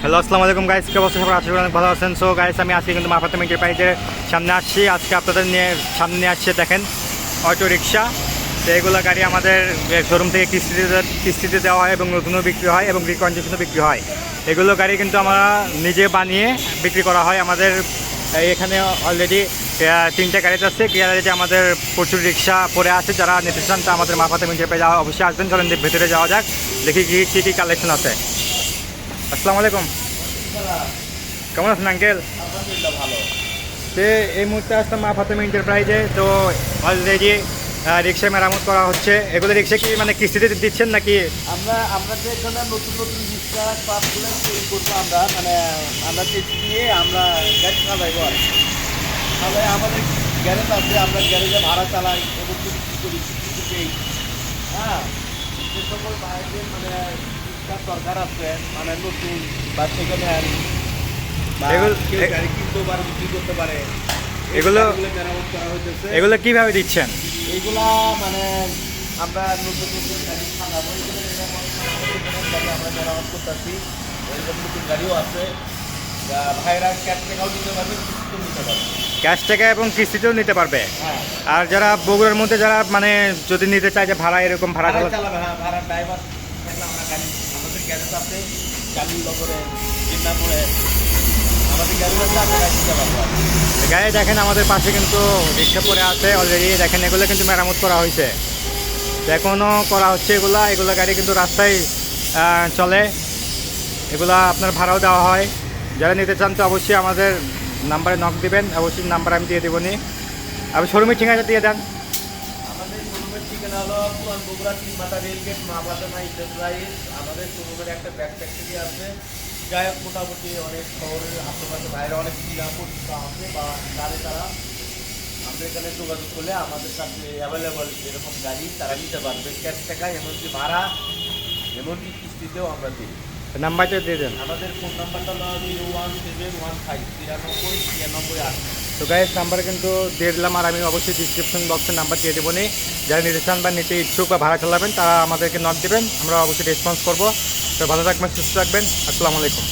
Hello, আসসালামু আলাইকুম guys. কি অবস্থা? সবাই আশা করি অনেক ভালো আছেন। সো গাইস, আমি আজকে কিন্তু মাফাতেম এন্টারপ্রাইজের সামনে আসছি। আজকে আপনাদের নিয়ে সামনে আসছে দেখেন অটো রিক্সা। তো এগুলো গাড়ি আমাদের শোরুম থেকে কিস্তিতে দেওয়া হয় এবং নতুনও বিক্রি হয় এবং রিকন্ডিশনও বিক্রি হয়। এগুলো গাড়ি কিন্তু আমরা নিজে বানিয়ে বিক্রি করা হয়। আমাদের এখানে অলরেডি 3টে গ্যারেজ আছে। গ্যারেজে আমাদের প্রচুর রিক্সা পড়ে আছে। যারা নিতে চান তা আমাদের মাফাতেম এন্টারপ্রাইজে অবশ্যই আসবেন। চলেন ভেতরে যাওয়া যাক, দেখি কী কালেকশন আছে। আসসালামু আলাইকুম, কেমন আছেন আঙ্কেল? ভালো। সে এই মুহূর্তে আসলাম মাফাতেম এন্টারপ্রাইজে। তো অলরেডি রিক্সা মেরামত করা হচ্ছে। এগুলো রিক্সা কি মানে কিস্তিতে দিচ্ছেন নাকি? আমরা যে এখানে নতুন নতুন রিক্সা পার্টগুলো তৈরি করবো আমরা কিস্তি দিয়ে আমরা গাড়ি চালাইবো আর কি। তাহলে আমাদের গ্যারেজ আছে, আমরা গ্যারেজে ভাড়া চালাই এবং বিক্রি করি, কিস্তি দিই। হ্যাঁ, যে সকল ভাইদের রিক্সার দরকার আছে, নতুন বা সেকেন্ড হ্যান্ড বা কেউ গাড়ি কিনতেও পারে, বিক্রি করতে পারে, এগুলো মেরামত করা হইতেছে। এগুলো কীভাবে দিচ্ছেন? এইগুলা আমরা নতুন নতুন গাড়ি সাজাবো, গাড়ি আমরা মেরামত করতেছি। এরকম নতুন গাড়িও আছে, ভাইরা ক্যাশ টাকাও নিতে পারবে, কিস্তিও নিতে পারবে। ক্যাশ টাকা এবং কিস্তিতেও নিতে পারবে। হ্যাঁ, আর যারা বগুড়ার মধ্যে যারা মানে যদি নিতে চায় যে ভাড়া এরকম ভাড়া চালাবে। হ্যাঁ, ভাড়া ড্রাইভার থাকলে আমরা গাড়ি, আমাদের গ্যারেজ আছে, গাড়ি করে চিন্তা করে আমাদের গ্যারেজ আছে, আমরা গাড়ি দিতে পারবো। গায়ে দেখেন আমাদের পাশে কিন্তু রিক্সা পড়ে আছে অলরেডি। দেখেন এগুলো কিন্তু মেরামত করা হয়েছে, এখনও করা হচ্ছে। এগুলো গাড়ি কিন্তু রাস্তায় চলে। এগুলা আপনার ভাড়াও দেওয়া হয়। যারা নিতে চান তো অবশ্যই আমাদের নাম্বারে নক দিবেন। অবশ্যই নাম্বার আমি দিয়ে দেবো নি। আপনি শোরুমের ঠিকানাটা দিয়ে দেন। আমাদের শোরুমের ঠিকানা হলো পুরান বগুড়া 3 মাথা রেলগেট, মাফাতেম এন্টারপ্রাইজ। আমাদের শোরুমের একটা ব্যাগ ফ্যাক্টরি আছে। যাই হোক, মোটামুটি অনেক শহরের আশেপাশে বাইরে অনেক ক্রীড়া পরিচিত আছে বা যারা তারা আমাদের এখানে যোগাযোগ করলে আমাদের কাছে অ্যাভেলেবল এরকম গাড়ি তারা নিতে পারবে। ক্যাশ টাকা, এমনকি ভাড়া, এমনকি কিস্তিতেও আমরা দিই। নাম্বারটা দিয়ে দেন। আমাদের ফোন নাম্বারটা হলো 01715 93 93 8। তো গাইস, নাম্বার কিন্তু দিয়ে দিলাম। আর আমি অবশ্যই ডিসক্রিপশন বক্সে নাম্বার দিয়ে দেবো নি। যারা নিতে চান বা নিতে ইচ্ছুক বা ভাড়া চালাবেন তারা আমাদেরকে নক দেবেন, আমরা অবশ্যই রেসপন্স করবো। তো ভালো থাকবেন, সুস্থ থাকবেন। আসসালামু আলাইকুম।